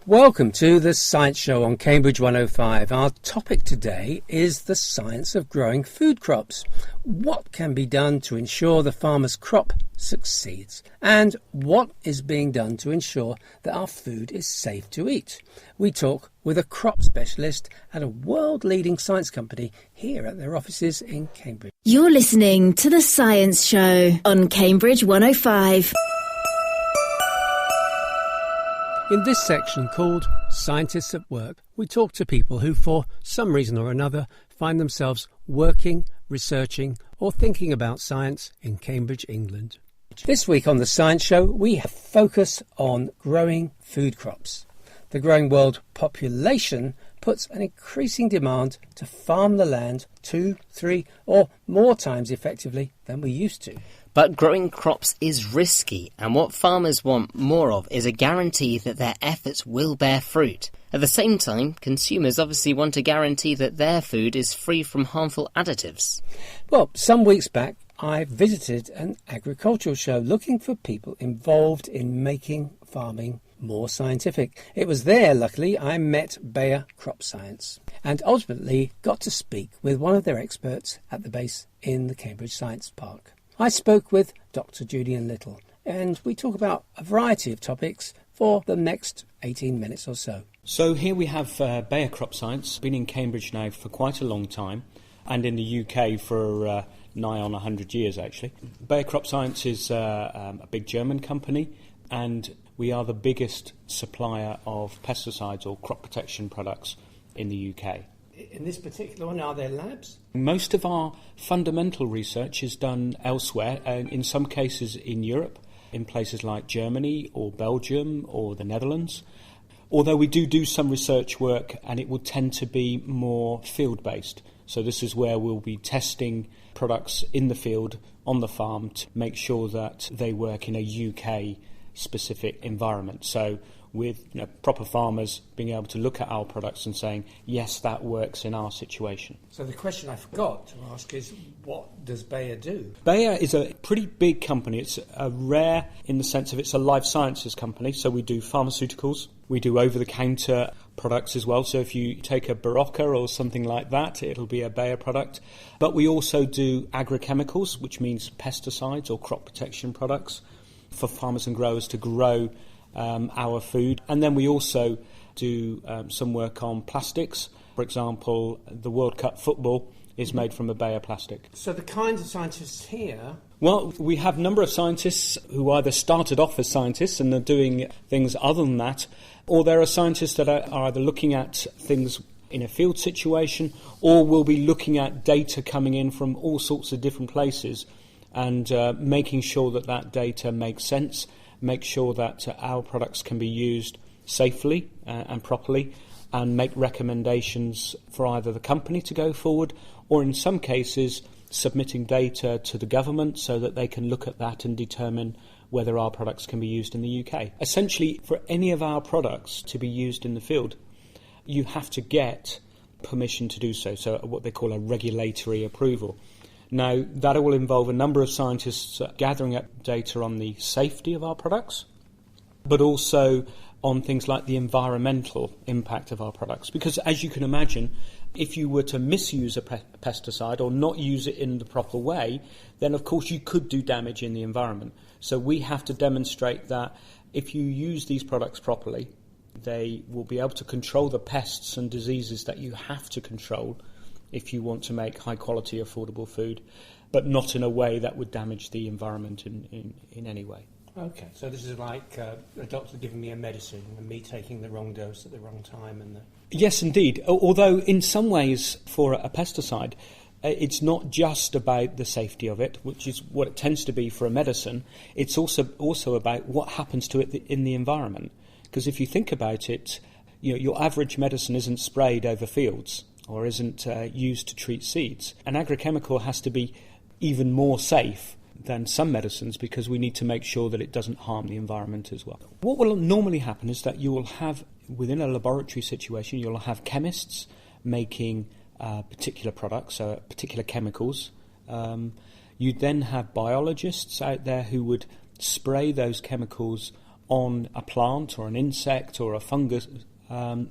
Welcome to the Science Show on Cambridge 105. Our topic today is the science of growing food crops. What can be done to ensure the farmer's crop succeeds? And what is being done to ensure that our food is safe to eat? We talk with a crop specialist at a world-leading science company here at their offices in Cambridge. You're listening to the Science Show on Cambridge 105. In this section called Scientists at Work, we talk to people who, for some reason or another, find themselves working, researching or thinking about science in Cambridge, England. This week on the Science Show, we have focus on growing food crops. The growing world population puts an increasing demand to farm the land 2, 3 or more times effectively than we used to. But growing crops is risky, and what farmers want more of is a guarantee that their efforts will bear fruit. At the same time, consumers obviously want a guarantee that their food is free from harmful additives. Well, some weeks back, I visited an agricultural show looking for people involved in making farming more scientific. It was there, luckily, I met Bayer Crop Science and ultimately got to speak with one of their experts at the base in the Cambridge Science Park. I spoke with Dr Julian Little and we talk about a variety of topics for the next 18 minutes or so. So here we have Bayer Crop Science, been in Cambridge now for quite a long time and in the UK for nigh on 100 years actually. Bayer Crop Science is a big German company and we are the biggest supplier of pesticides or crop protection products in the UK. In this particular one, are there labs? Most of our fundamental research is done elsewhere, in some cases in Europe, in places like Germany or Belgium or the Netherlands. Although we do some research work and it will tend to be more field-based. So this is where we'll be testing products in the field, on the farm, to make sure that they work in a UK-specific environment. So with proper farmers being able to look at our products and saying, yes, that works in our situation. So the question I forgot to ask is, what does Bayer do? Bayer is a pretty big company. It's a rare in the sense of it's a life sciences company. So we do pharmaceuticals, we do over-the-counter products as well. So if you take a Berocca or something like that, it'll be a Bayer product. But we also do agrochemicals, which means pesticides or crop protection products for farmers and growers to grow our food. And then we also do some work on plastics. For example, the World Cup football is made from a Bayer plastic. So the kinds of scientists here... Well, we have a number of scientists who either started off as scientists and are doing things other than that, or there are scientists that are either looking at things in a field situation or will be looking at data coming in from all sorts of different places and making sure that that data makes sense, make sure that our products can be used safely and properly, and make recommendations for either the company to go forward or in some cases submitting data to the government so that they can look at that and determine whether our products can be used in the UK. Essentially, for any of our products to be used in the field, you have to get permission to do so, so what they call a regulatory approval. Now, that will involve a number of scientists gathering up data on the safety of our products, but also on things like the environmental impact of our products. Because as you can imagine, if you were to misuse a pesticide or not use it in the proper way, then of course you could do damage in the environment. So we have to demonstrate that if you use these products properly, they will be able to control the pests and diseases that you have to control if you want to make high-quality, affordable food, but not in a way that would damage the environment in any way. Okay, so this is like a doctor giving me a medicine and me taking the wrong dose at the wrong time. Yes, indeed. Although in some ways for a pesticide, it's not just about the safety of it, which is what it tends to be for a medicine. It's also about what happens to it in the environment. Because if you think about it, your average medicine isn't sprayed over fields or isn't used to treat seeds. An agrochemical has to be even more safe than some medicines because we need to make sure that it doesn't harm the environment as well. What will normally happen is that you will have, within a laboratory situation, you'll have chemists making particular products, so particular chemicals. You then have biologists out there who would spray those chemicals on a plant or an insect or a fungus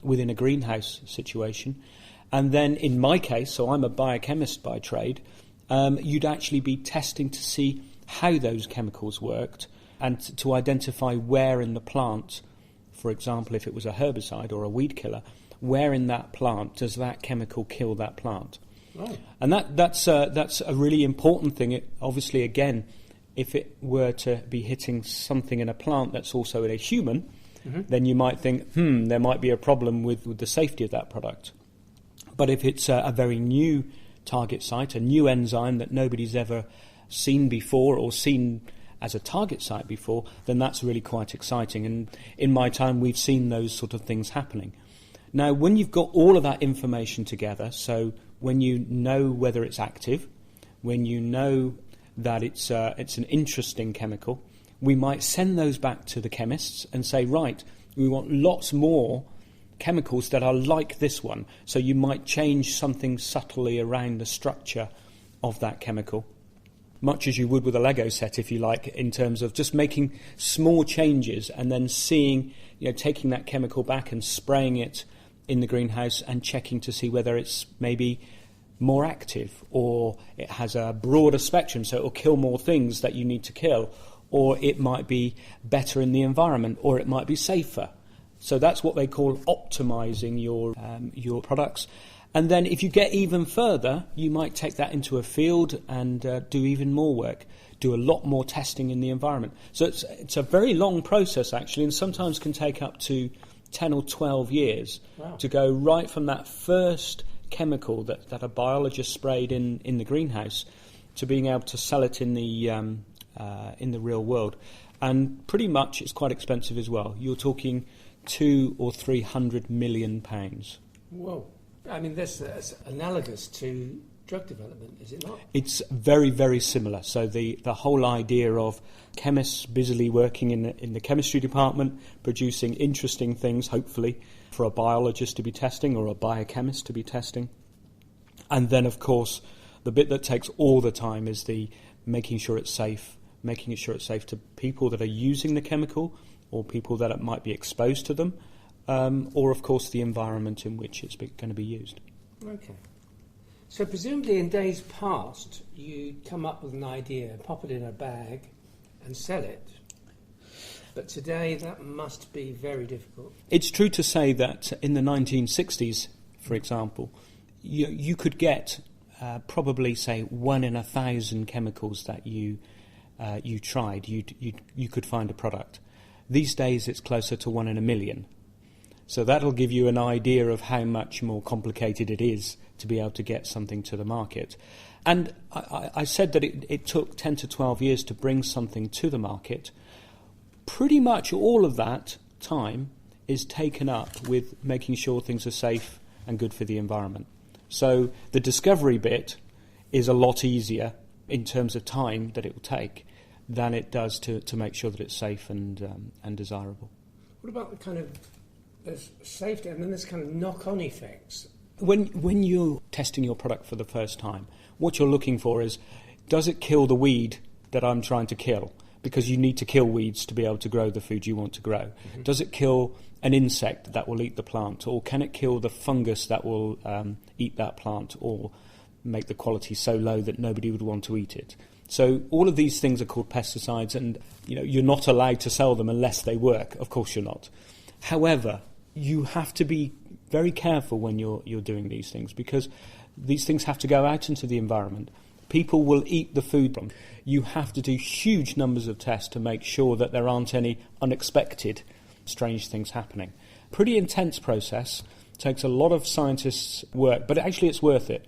within a greenhouse situation. And then in my case, so I'm a biochemist by trade, you'd actually be testing to see how those chemicals worked and to identify where in the plant, for example, if it was a herbicide or a weed killer, where in that plant does that chemical kill that plant. Right. And that's a really important thing. Obviously, again, if it were to be hitting something in a plant that's also in a human, then you might think, there might be a problem with the safety of that product. But if it's a very new target site, a new enzyme that nobody's ever seen before or seen as a target site before, then that's really quite exciting. And in my time, we've seen those sort of things happening. Now, when you've got all of that information together, so when you know whether it's active, when you know that it's an interesting chemical, we might send those back to the chemists and say, right, we want lots more chemicals that are like this one. So you might change something subtly around the structure of that chemical, much as you would with a Lego set, if you like, in terms of just making small changes and then seeing, taking that chemical back and spraying it in the greenhouse and checking to see whether it's maybe more active or it has a broader spectrum, so it will kill more things that you need to kill, or it might be better in the environment, or it might be safer. So that's what they call optimizing your products. And then if you get even further, you might take that into a field and do even more work, do a lot more testing in the environment. So it's a very long process, actually, and sometimes can take up to 10 or 12 years to go right from that first chemical that a biologist sprayed in the greenhouse to being able to sell it in the real world. And pretty much it's quite expensive as well. You're talking 200 or 300 million pounds. Whoa. I mean, that's analogous to drug development, is it not? It's very, very similar. So the whole idea of chemists busily working in the chemistry department, producing interesting things, hopefully, for a biologist to be testing or a biochemist to be testing. And then, of course, the bit that takes all the time is the making sure it's safe to people that are using the chemical or people that might be exposed to them, or, of course, the environment in which it's going to be used. Okay. So presumably in days past, you'd come up with an idea, pop it in a bag and sell it. But today that must be very difficult. It's true to say that in the 1960s, for example, you could get probably, say, 1 in 1,000 chemicals that you tried. You could find a product. These days it's closer to 1 in 1,000,000. So that'll give you an idea of how much more complicated it is to be able to get something to the market. And I said that it took 10 to 12 years to bring something to the market. Pretty much all of that time is taken up with making sure things are safe and good for the environment. So the discovery bit is a lot easier in terms of time that it will take than it does to make sure that it's safe and desirable. What about the kind of safety and then there's kind of knock-on effects? When you're testing your product for the first time, what you're looking for is, does it kill the weed that I'm trying to kill? Because you need to kill weeds to be able to grow the food you want to grow. Mm-hmm. Does it kill an insect that will eat the plant? Or can it kill the fungus that will eat that plant or make the quality so low that nobody would want to eat it? So all of these things are called pesticides, and you're not allowed to sell them unless they work. Of course you're not. However, you have to be very careful when you're doing these things, because these things have to go out into the environment. People will eat the food. You have to do huge numbers of tests to make sure that there aren't any unexpected strange things happening. Pretty intense process, takes a lot of scientists' work, but actually it's worth it,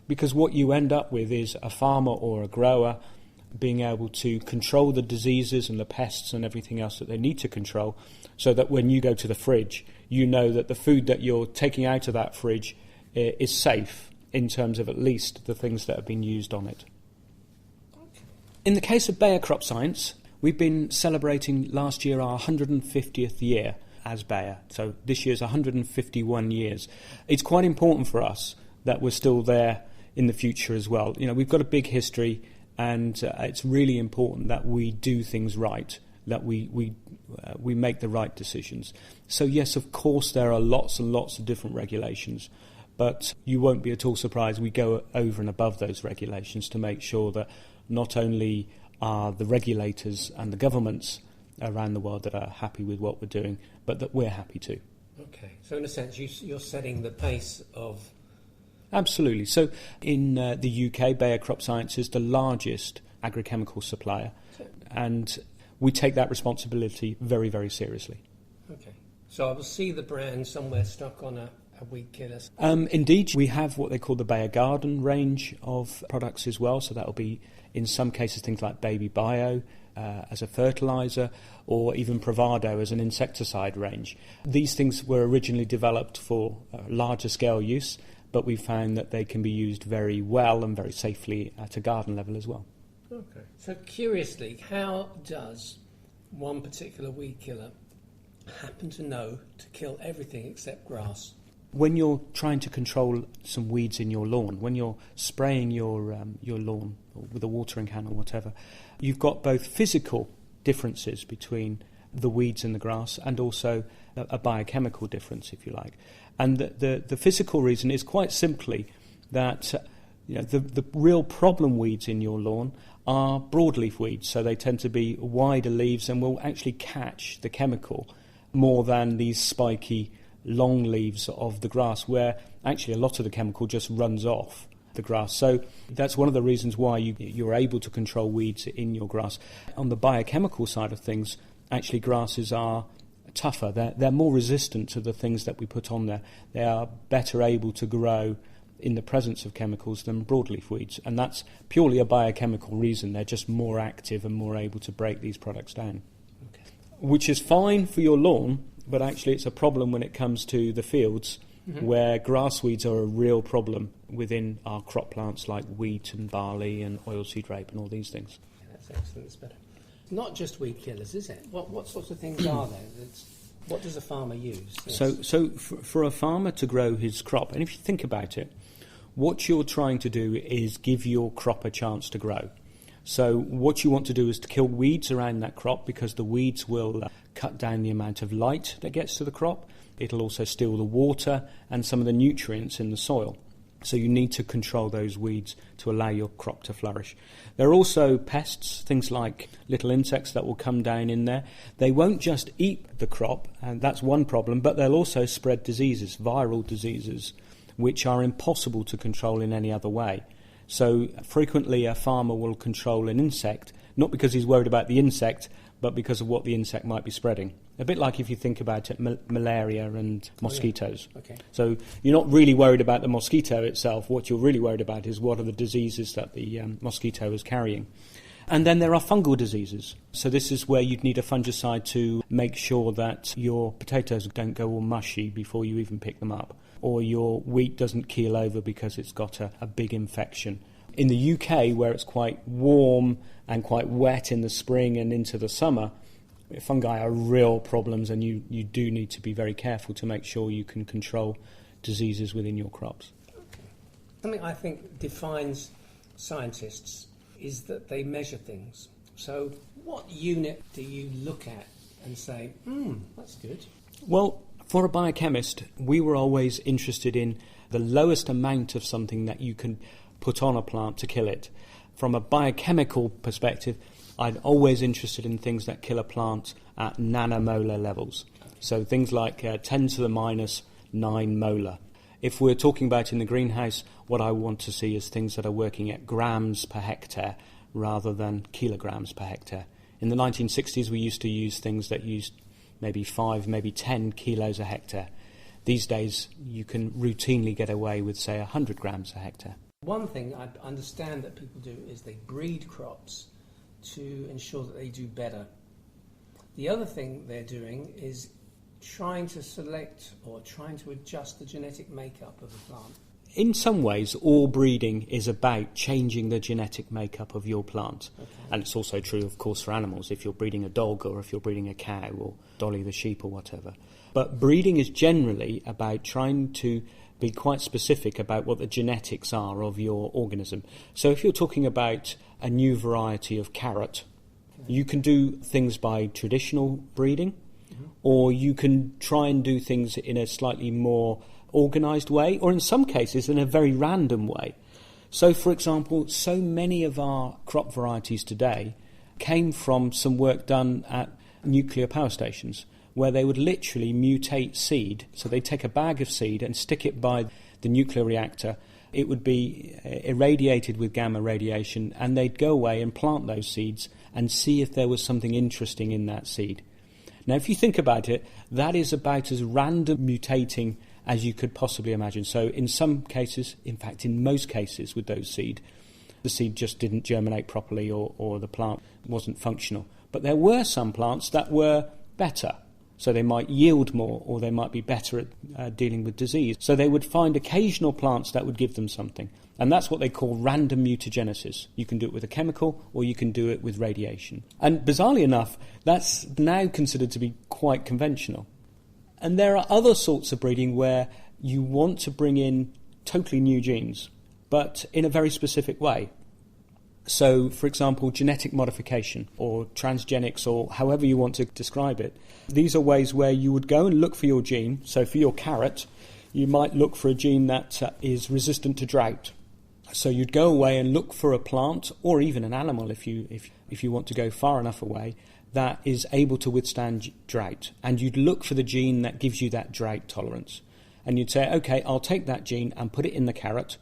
because what you end up with is a farmer or a grower being able to control the diseases and the pests and everything else that they need to control, so that when you go to the fridge, you know that the food that you're taking out of that fridge is safe in terms of at least the things that have been used on it. In the case of Bayer Crop Science, we've been celebrating last year our 150th year as Bayer. So this year's 151 years. It's quite important for us that we're still there in the future as well. We've got a big history, and it's really important that we do things right that we make the right decisions. So yes, of course, there are lots and lots of different regulations, but you won't be at all surprised we go over and above those regulations to make sure that not only are the regulators and the governments around the world that are happy with what we're doing, but that we're happy too. Okay, so in a sense you're setting the pace of... Absolutely. So in the UK, Bayer Crop Science is the largest agrochemical supplier, and we take that responsibility very, very seriously. Okay, so I will see the brand somewhere stuck on a weed killer. Indeed, we have what they call the Bayer Garden range of products as well, so that will be in some cases things like Baby Bio as a fertiliser, or even Provado as an insecticide range. These things were originally developed for larger scale use, but we found that they can be used very well and very safely at a garden level as well. Okay. So curiously, how does one particular weed killer happen to know to kill everything except grass? When you're trying to control some weeds in your lawn, when you're spraying your lawn with a watering can or whatever, you've got both physical differences between the weeds and the grass, and also a biochemical difference, if you like. And the physical reason is quite simply that the real problem weeds in your lawn are broadleaf weeds, so they tend to be wider leaves and will actually catch the chemical more than these spiky long leaves of the grass, where actually a lot of the chemical just runs off the grass. So that's one of the reasons why you're able to control weeds in your grass. On the biochemical side of things, actually grasses are tougher. They're more resistant to the things that we put on there. They are better able to grow in the presence of chemicals than broadleaf weeds, and that's purely a biochemical reason. They're just more active and more able to break these products down. Okay. Which is fine for your lawn, but actually it's a problem when it comes to the fields, where grass weeds are a real problem within our crop plants like wheat and barley and oilseed rape and all these things. Yeah, that's excellent. That's better. Not just weed killers, is it? What sorts of things are there? What does a farmer use? Yes. So for a farmer to grow his crop, and if you think about it, what you're trying to do is give your crop a chance to grow. So what you want to do is to kill weeds around that crop, because the weeds will cut down the amount of light that gets to the crop. It'll also steal the water and some of the nutrients in the soil. So you need to control those weeds to allow your crop to flourish. There are also pests, things like little insects that will come down in there. They won't just eat the crop, and that's one problem, but they'll also spread diseases, viral diseases, which are impossible to control in any other way. So frequently a farmer will control an insect, not because he's worried about the insect, but because of what the insect might be spreading. A bit like if you think about it, malaria and mosquitoes. Oh, yeah. Okay. So you're not really worried about the mosquito itself. What you're really worried about is what are the diseases that the mosquito is carrying. And then there are fungal diseases. So this is where you'd need a fungicide to make sure that your potatoes don't go all mushy before you even pick them up, or your wheat doesn't keel over because it's got a big infection. In the UK, where it's quite warm and quite wet in the spring and into the summer, fungi are real problems, and you do need to be very careful to make sure you can control diseases within your crops. Okay. Something I think defines scientists is that they measure things. So what unit do you look at and say, that's good? Well, for a biochemist, we were always interested in the lowest amount of something that you can put on a plant to kill it. From a biochemical perspective, I'm always interested in things that kill a plant at nanomolar levels. So things like 10 to the minus 9 molar. If we're talking about in the greenhouse, what I want to see is things that are working at grams per hectare rather than kilograms per hectare. In the 1960s, we used to use things that used maybe 5, maybe 10 kilos a hectare. These days, you can routinely get away with, say, 100 grams a hectare. One thing I understand that people do is they breed crops to ensure that they do better. The other thing they're doing is trying to select or trying to adjust the genetic makeup of the plant. In some ways, all breeding is about changing the genetic makeup of your plant. Okay. And it's also true, of course, for animals, if you're breeding a dog or if you're breeding a cow or Dolly the sheep or whatever. But breeding is generally about trying to be quite specific about what the genetics are of your organism. So if you're talking about a new variety of carrot, You can do things by traditional breeding, or you can try and do things in a slightly more organised way, or in some cases in a very random way. So, for example, so many of our crop varieties today came from some work done at nuclear power stations, where they would literally mutate seed. So they'd take a bag of seed and stick it by the nuclear reactor. It would be irradiated with gamma radiation, and they'd go away and plant those seeds and see if there was something interesting in that seed. Now, if you think about it, that is about as random mutating as you could possibly imagine. So in some cases, in fact in most cases with those seed, the seed just didn't germinate properly, or the plant wasn't functional. But there were some plants that were better. So they might yield more, or they might be better at dealing with disease. So they would find occasional plants that would give them something. And that's what they call random mutagenesis. You can do it with a chemical, or you can do it with radiation. And bizarrely enough, that's now considered to be quite conventional. And there are other sorts of breeding where you want to bring in totally new genes, but in a very specific way. So, for example, genetic modification or transgenics, or however you want to describe it. These are ways where you would go and look for your gene. So for your carrot, you might look for a gene that is resistant to drought. So you'd go away and look for a plant, or even an animal if you want to go far enough away, that is able to withstand drought. And you'd look for the gene that gives you that drought tolerance. And you'd say, OK, I'll take that gene and put it in the carrot,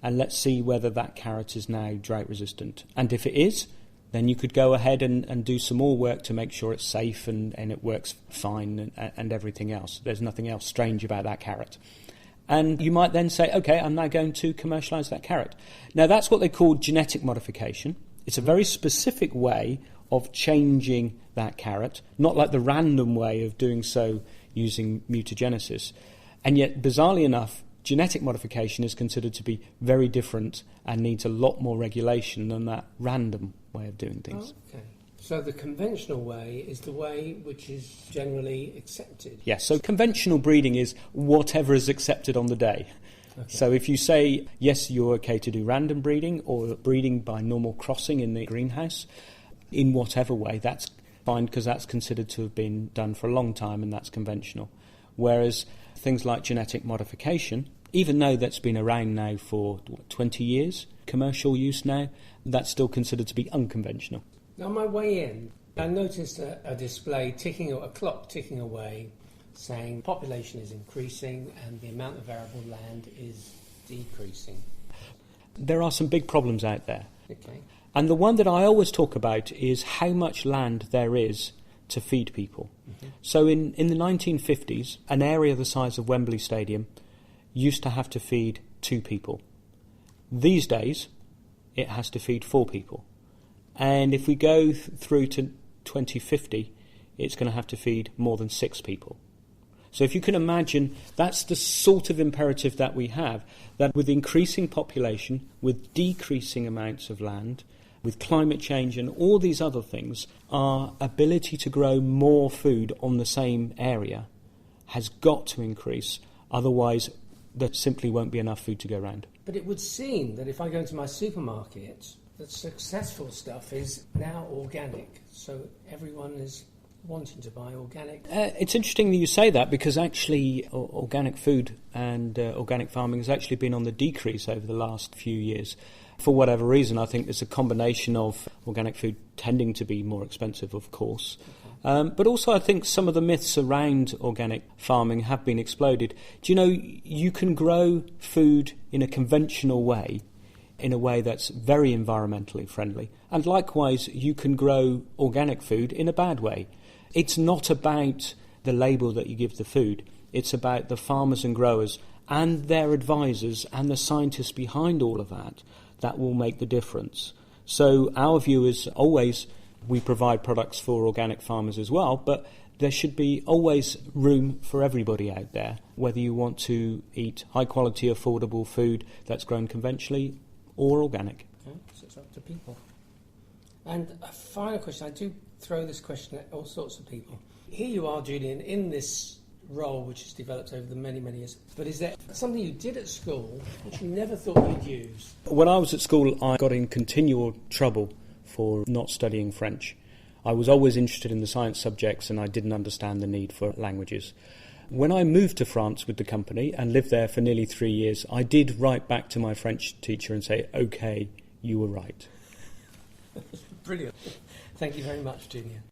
and let's see whether that carrot is now drought resistant. And if it is, then you could go ahead and do some more work to make sure it's safe and it works fine and everything else. There's nothing else strange about that carrot. And you might then say, OK, I'm now going to commercialise that carrot. Now, that's what they call genetic modification. It's a very specific way of changing that carrot, not like the random way of doing so using mutagenesis. And yet, bizarrely enough, genetic modification is considered to be very different and needs a lot more regulation than that random way of doing things. Okay. So the conventional way is the way which is generally accepted? Yes, so conventional breeding is whatever is accepted on the day. Okay. So if you say, yes, you're okay to do random breeding or breeding by normal crossing in the greenhouse, in whatever way, that's fine, because that's considered to have been done for a long time and that's conventional. Whereas things like genetic modification, even though that's been around now for 20 years, commercial use now, that's still considered to be unconventional. Now, on my way in, I noticed a display a clock ticking away, saying population is increasing and the amount of arable land is decreasing. There are some big problems out there. Okay. And the one that I always talk about is how much land there is to feed people. Mm-hmm. So in the 1950s, an area the size of Wembley Stadium used to have to feed 2 people. These days, it has to feed 4 people. And if we go through to 2050, it's going to have to feed more than 6 people. So if you can imagine, that's the sort of imperative that we have, that with increasing population, with decreasing amounts of land, with climate change and all these other things, our ability to grow more food on the same area has got to increase. Otherwise, there simply won't be enough food to go around. But it would seem that if I go into my supermarket, the successful stuff is now organic. So everyone is wanting to buy organic. It's interesting that you say that, because actually organic food and organic farming has actually been on the decrease over the last few years. For whatever reason, I think there's a combination of organic food tending to be more expensive, of course. Okay. But also I think some of the myths around organic farming have been exploded. Do you know, you can grow food in a conventional way, in a way that's very environmentally friendly. And likewise, you can grow organic food in a bad way. It's not about the label that you give the food. It's about the farmers and growers and their advisors and the scientists behind all of that will make the difference. So our view is always, we provide products for organic farmers as well, but there should be always room for everybody out there, whether you want to eat high-quality, affordable food that's grown conventionally or organic. Okay, so it's up to people. And a final question, I do throw this question at all sorts of people. Here you are, Julian, in this role which has developed over the many, many years, but is there something you did at school which you never thought you'd use? When I was at school, I got in continual trouble for not studying French. I was always interested in the science subjects and I didn't understand the need for languages. When I moved to France with the company and lived there for nearly 3 years, I did write back to my French teacher and say, OK, you were right. Brilliant. Thank you very much, Julian.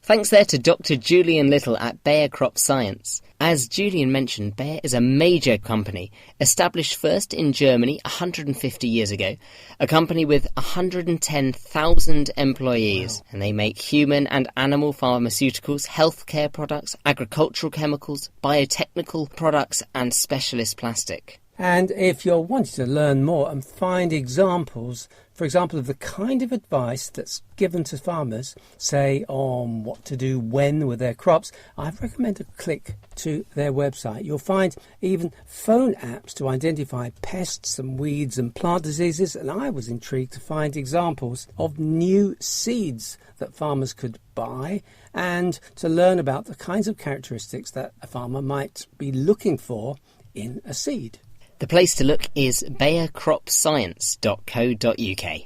Thanks there to Dr Julian Little at Bayer Crop Science. As Julian mentioned, Bayer is a major company, established first in Germany 150 years ago, a company with 110,000 employees. Wow. And they make human and animal pharmaceuticals, healthcare products, agricultural chemicals, biotechnical products and specialist plastic. And if you're wanting to learn more and find examples, for example, of the kind of advice that's given to farmers, say on what to do when with their crops, I recommend a click to their website. You'll find even phone apps to identify pests and weeds and plant diseases, and I was intrigued to find examples of new seeds that farmers could buy and to learn about the kinds of characteristics that a farmer might be looking for in a seed. The place to look is bayercropscience.co.uk.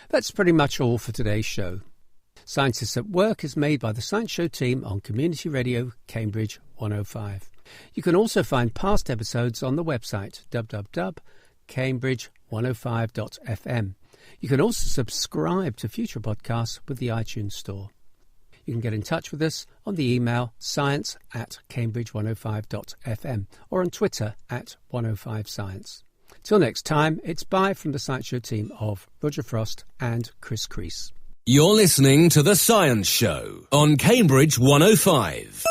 That's pretty much all for today's show. Scientists at Work is made by the Science Show team on Community Radio Cambridge 105. You can also find past episodes on the website www.cambridge105.fm. You can also subscribe to future podcasts with the iTunes Store. You can get in touch with us on the email science@cambridge105.fm or on Twitter @105science. Till next time, it's bye from the Science Show team of Roger Frost and Chris Crease. You're listening to The Science Show on Cambridge 105.